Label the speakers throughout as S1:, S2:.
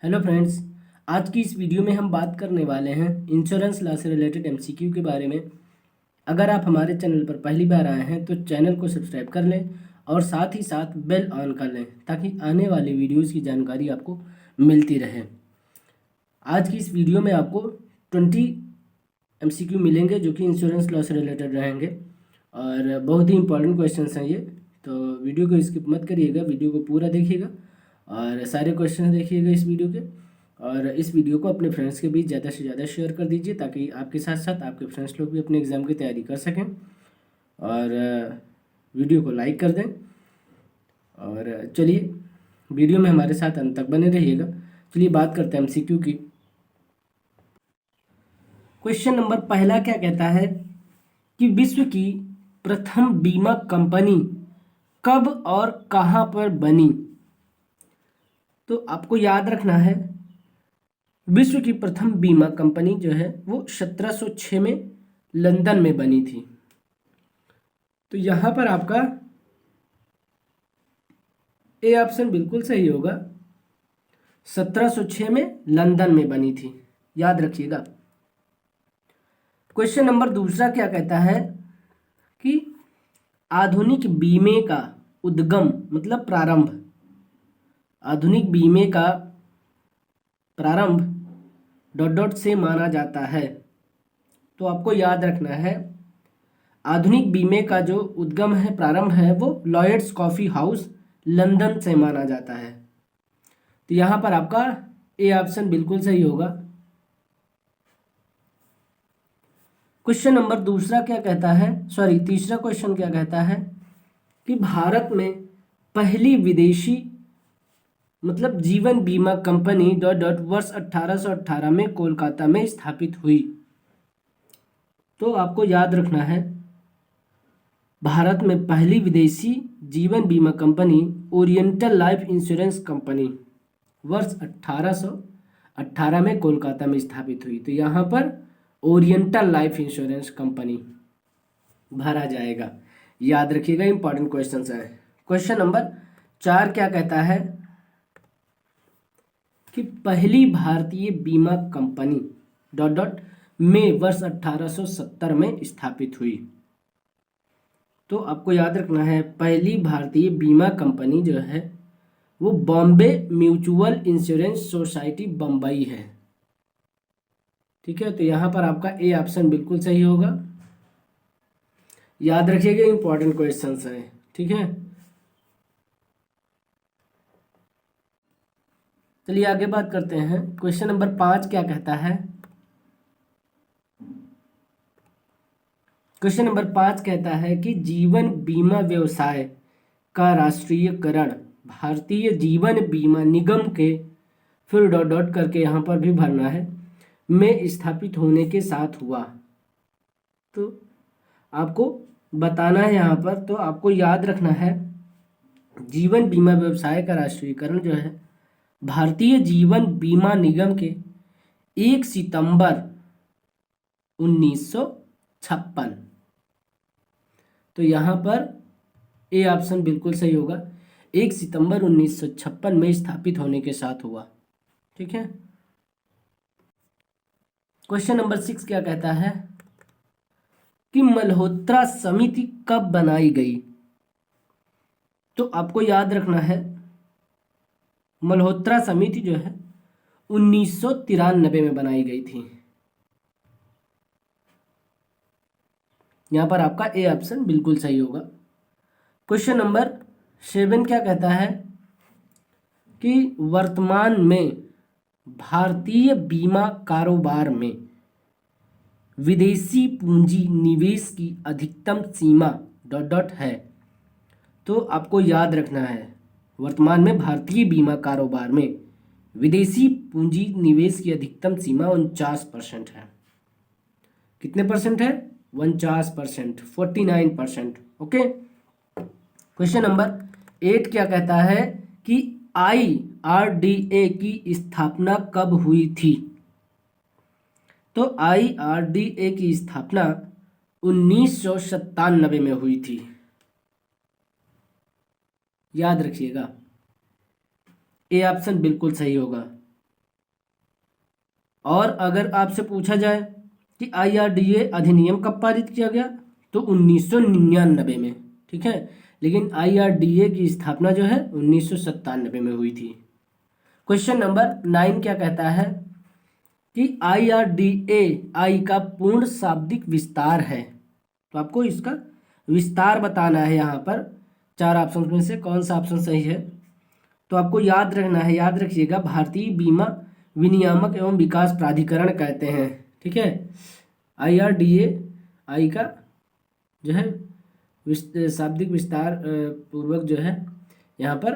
S1: Hello friends, आज की इस वीडियो में हम बात करने वाले हैं इंश्योरेंस लॉ से रिलेटेड एमसीक्यू के बारे में। अगर आप हमारे चैनल पर पहली बार आए हैं तो चैनल को सब्सक्राइब कर लें और साथ ही साथ बेल ऑन कर लें ताकि आने वाली वीडियोस की जानकारी आपको मिलती रहे। आज की इस वीडियो में आपको 20 एमसीक्यू मिलेंगे जो कि इंश्योरेंस लॉ से रिलेटेड रहेंगे और बहुत ही इंपॉर्टेंट क्वेश्चंस हैं ये। तो वीडियो को स्किप मत करिएगा, वीडियो को पूरा देखिएगा और सारे क्वेश्चन देखिएगा इस वीडियो के। और इस वीडियो को अपने फ्रेंड्स के बीच ज़्यादा से ज़्यादा शेयर कर दीजिए ताकि आपके साथ साथ आपके फ्रेंड्स लोग भी अपने एग्ज़ाम की तैयारी कर सकें। और वीडियो को लाइक कर दें और चलिए वीडियो में हमारे साथ अंत तक बने रहिएगा। चलिए बात करते हैं एमसीक्यू की। क्वेश्चन नंबर पहला क्या कहता है कि विश्व की प्रथम बीमा कंपनी कब और कहाँ पर बनी। तो आपको याद रखना है विश्व की प्रथम बीमा कंपनी जो है वो 1706 में लंदन में बनी थी। तो यहाँ पर आपका ए ऑप्शन बिल्कुल सही होगा, 1706 में लंदन में बनी थी, याद रखिएगा। क्वेश्चन नंबर दूसरा क्या कहता है कि आधुनिक बीमे का उद्गम मतलब प्रारंभ, आधुनिक बीमे का प्रारंभ डॉट डॉट से माना जाता है। तो आपको याद रखना है आधुनिक बीमे का जो उद्गम है, प्रारंभ है, वो लॉयड्स कॉफी हाउस लंदन से माना जाता है। तो यहाँ पर आपका ए ऑप्शन बिल्कुल सही होगा। क्वेश्चन नंबर दूसरा क्या कहता है, तीसरा क्वेश्चन क्या कहता है कि भारत में पहली विदेशी मतलब जीवन बीमा कंपनी डॉट डॉट वर्ष 1818 में कोलकाता में स्थापित हुई। तो आपको याद रखना है भारत में पहली विदेशी जीवन बीमा company oriental life insurance company वर्ष 1818 में कोलकाता में स्थापित हुई। तो यहाँ पर ओरिएंटल लाइफ इंश्योरेंस कंपनी भरा जाएगा, याद रखिएगा, इंपॉर्टेंट क्वेश्चन है। क्वेश्चन नंबर 4 क्या कहता है कि पहली भारतीय बीमा कंपनी डॉट डॉट में वर्ष 1870 में स्थापित हुई। तो आपको याद रखना है पहली भारतीय बीमा कंपनी जो है वो Bombay mutual insurance society Bombay है। ठीक है, तो यहाँ पर आपका ए ऑप्शन बिल्कुल सही होगा, याद रखिएगा, इंपॉर्टेंट क्वेश्चंस हैं। ठीक है, चलिए आगे बात करते हैं। क्वेश्चन नंबर 5 क्या कहता है, क्वेश्चन नंबर 5 कहता है कि जीवन बीमा व्यवसाय का राष्ट्रीयकरण भारतीय जीवन बीमा निगम के, फिर डॉट डॉट करके यहाँ पर भी भरना है, में स्थापित होने के साथ हुआ। तो आपको बताना है यहाँ पर, तो आपको याद रखना है जीवन बीमा व्यवसाय का राष्ट्रीयकरण जो है भारतीय जीवन बीमा निगम के 1 सितंबर 1956। तो यहाँ पर ए ऑप्शन बिल्कुल सही होगा, 1 सितंबर 1956 में स्थापित होने के साथ हुआ। ठीक है, क्वेश्चन नंबर 6 क्या कहता है कि मल्होत्रा समिति कब बनाई गई। तो आपको याद रखना है मल्होत्रा समिति जो है 1993 में बनाई गई थी। यहाँ पर आपका ए ऑप्शन बिल्कुल सही होगा। क्वेश्चन नंबर 7 क्या कहता है कि वर्तमान में भारतीय बीमा कारोबार में विदेशी पूंजी निवेश की अधिकतम सीमा डॉट डॉट है। तो आपको याद रखना है वर्तमान में भारतीय बीमा कारोबार में विदेशी पूंजी निवेश की अधिकतम सीमा 49% है। कितने परसेंट है? 49%, 49%। ओके, क्वेश्चन नंबर 8 क्या कहता है कि IRDA की स्थापना कब हुई थी। तो IRDA की स्थापना 1997 में हुई थी, याद रखिएगा, ए ऑप्शन बिल्कुल सही होगा। और अगर आपसे पूछा जाए कि IRDA अधिनियम कब पारित किया गया, तो 1999 में, ठीक है। लेकिन IRDA की स्थापना जो है 1997 में हुई थी। क्वेश्चन नंबर 9 क्या कहता है कि IRDA का पूर्ण शाब्दिक विस्तार है। तो आपको इसका विस्तार बताना है। यहाँ पर 4 ऑप्शन में से कौन सा ऑप्शन सही है, तो आपको याद रखना है, याद रखिएगा, भारतीय बीमा विनियामक एवं विकास प्राधिकरण कहते हैं, ठीक है। IRDA का जो है शाब्दिक विस्तार पूर्वक जो है यहाँ पर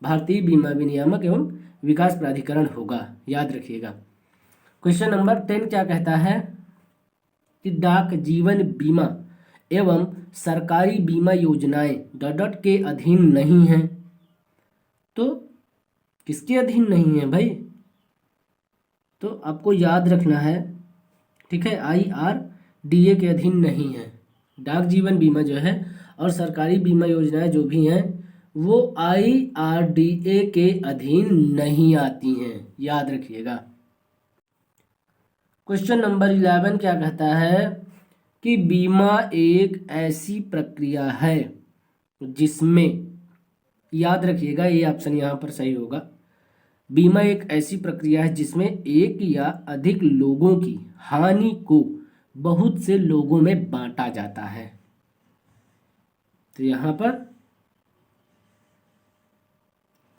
S1: भारतीय बीमा विनियामक एवं विकास प्राधिकरण होगा, याद रखिएगा। क्वेश्चन नंबर 10 क्या कहता है कि डाक जीवन बीमा एवं सरकारी बीमा योजनाएं डॉट के अधीन नहीं हैं। तो किसके अधीन नहीं है भाई, तो आपको याद रखना है, ठीक है। IRDA के अधीन नहीं है। डाक जीवन बीमा जो है और सरकारी बीमा योजनाएं जो भी हैं वो IRDA के अधीन नहीं आती हैं, याद रखिएगा। क्वेश्चन नंबर 11 क्या कहता है कि बीमा एक ऐसी प्रक्रिया है जिसमें, याद रखिएगा ये ऑप्शन यहाँ पर सही होगा, बीमा एक ऐसी प्रक्रिया है जिसमें एक या अधिक लोगों की हानि को बहुत से लोगों में बांटा जाता है। तो यहाँ पर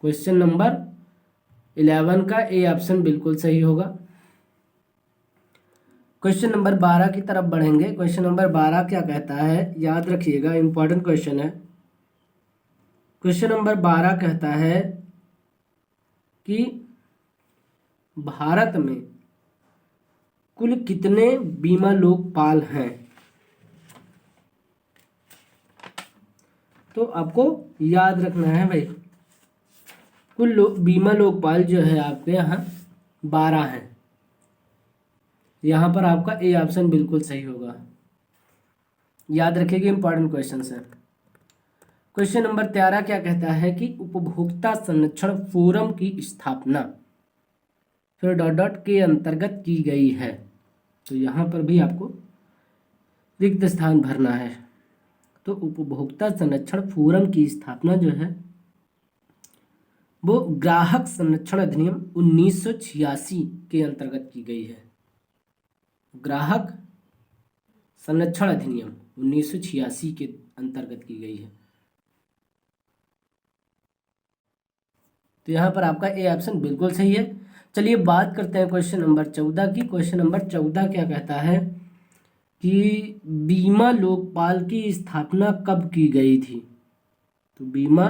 S1: क्वेश्चन नंबर 11 का ए ऑप्शन बिल्कुल सही होगा। क्वेश्चन नंबर 12 की तरफ बढ़ेंगे। क्वेश्चन नंबर 12 क्या कहता है, याद रखिएगा, इंपॉर्टेंट क्वेश्चन है। क्वेश्चन नंबर 12 कहता है कि भारत में कुल कितने बीमा लोकपाल हैं। तो आपको याद रखना है भाई, कुल बीमा लोकपाल जो है आपके यहाँ 12 हैं। यहाँ पर आपका ए ऑप्शन बिल्कुल सही होगा, याद रखिएगा, इंपॉर्टेंट क्वेश्चन है। क्वेश्चन नंबर 13 क्या कहता है कि उपभोक्ता संरक्षण फोरम की स्थापना फिर डॉट के अंतर्गत की गई है। तो यहाँ पर भी आपको रिक्त स्थान भरना है। तो उपभोक्ता संरक्षण फोरम की स्थापना जो है वो ग्राहक संरक्षण अधिनियम 1986 के अंतर्गत की गई है। ग्राहक संरक्षण अधिनियम 1986 के अंतर्गत की गई है। तो यहाँ पर आपका ए ऑप्शन बिल्कुल सही है। चलिए बात करते हैं क्वेश्चन नंबर 14 की। क्वेश्चन नंबर 14 क्या कहता है कि बीमा लोकपाल की स्थापना कब की गई थी। तो बीमा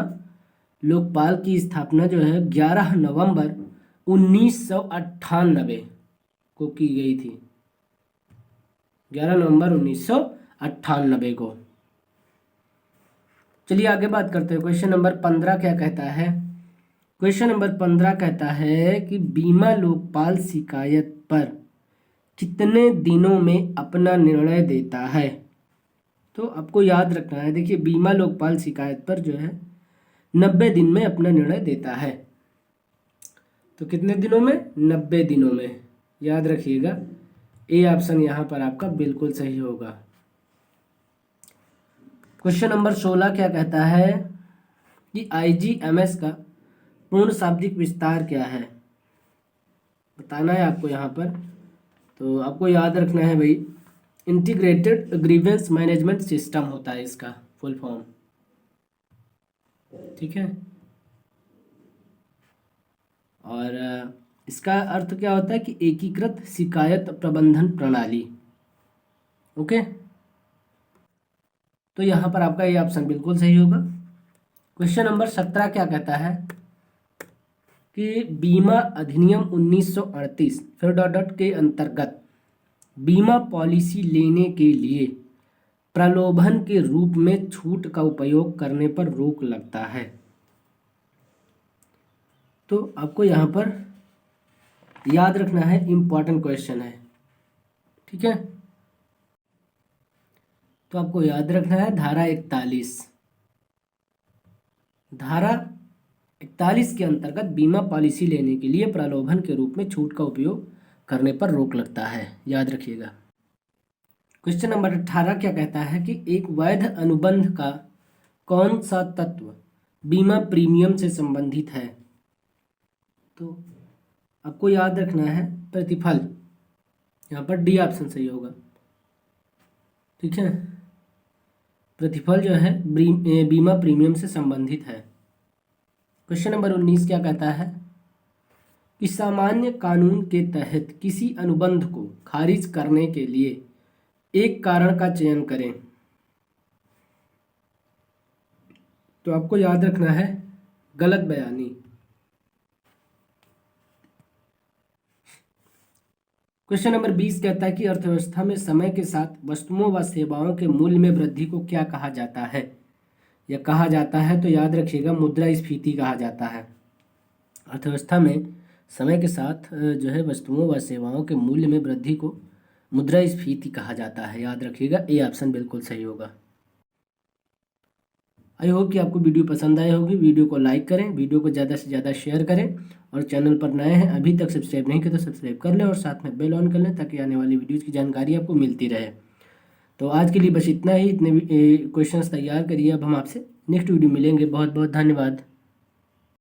S1: लोकपाल की स्थापना जो है 11 नवंबर 1998 को की गई थी। 11 नवंबर 1998 को। चलिए आगे बात करते हैं। क्वेश्चन नंबर 15 क्या कहता है। क्वेश्चन नंबर 15 कहता है कि बीमा लोकपाल शिकायत पर कितने दिनों में अपना निर्णय देता है। तो आपको याद रखना है, देखिए बीमा लोकपाल शिकायत पर जो है 90 दिन में अपना निर्णय देता है। तो कितने दिनों में, 90 दिनों में, याद रखिएगा। ए ऑप्शन यहाँ पर आपका बिल्कुल सही होगा। क्वेश्चन नंबर 16 क्या कहता है कि IGMS का पूर्ण शाब्दिक विस्तार क्या है, बताना है आपको यहाँ पर। तो आपको याद रखना है भाई, इंटीग्रेटेड ग्रीवेंस मैनेजमेंट सिस्टम होता है इसका फुल फॉर्म, ठीक है। और इसका अर्थ क्या होता है कि एकीकृत शिकायत प्रबंधन प्रणाली, ओके। तो यहाँ पर आपका ये ऑप्शन बिल्कुल सही होगा। क्वेश्चन नंबर 17 क्या कहता है कि बीमा अधिनियम 1938 फिर डॉट के अंतर्गत बीमा पॉलिसी लेने के लिए प्रलोभन के रूप में छूट का उपयोग करने पर रोक लगता है। तो आपको यहाँ पर याद रखना है, इम्पॉर्टेंट क्वेश्चन है, ठीक है। तो आपको याद रखना है धारा 41 के अंतर्गत बीमा पॉलिसी लेने के लिए प्रलोभन के रूप में छूट का उपयोग करने पर रोक लगता है, याद रखिएगा। क्वेश्चन नंबर 18 क्या कहता है कि एक वैध अनुबंध का कौन सा तत्व बीमा प्रीमियम से संबंधित है? तो आपको याद रखना है प्रतिफल, यहाँ पर डी ऑप्शन सही होगा। ठीक है, प्रतिफल जो है बीमा प्रीमियम से संबंधित है। क्वेश्चन नंबर 19 क्या कहता है कि सामान्य कानून के तहत किसी अनुबंध को खारिज करने के लिए एक कारण का चयन करें। तो आपको याद रखना है गलत बयानी। क्वेश्चन नंबर 20 कहता है कि अर्थव्यवस्था में समय के साथ वस्तुओं व सेवाओं के मूल्य में वृद्धि को क्या कहा जाता है या कहा जाता है? तो याद रखिएगा मुद्रास्फीति कहा जाता है। अर्थव्यवस्था में समय के साथ जो है वस्तुओं व सेवाओं के मूल्य में वृद्धि को मुद्रास्फीति कहा जाता है, याद रखिएगा। ए ऑप्शन बिल्कुल सही होगा। आई होप कि आपको वीडियो पसंद आई होगी। वीडियो को लाइक करें, वीडियो को ज़्यादा से ज़्यादा शेयर करें और चैनल पर नए हैं अभी तक सब्सक्राइब नहीं किया तो सब्सक्राइब कर लें और साथ में बेल ऑन कर लें ताकि आने वाली वीडियोज़ की जानकारी आपको मिलती रहे। तो आज के लिए बस इतना ही। इतने क्वेश्चंस तैयार करिए। अब हम आपसे नेक्स्ट वीडियो मिलेंगे। बहुत बहुत धन्यवाद।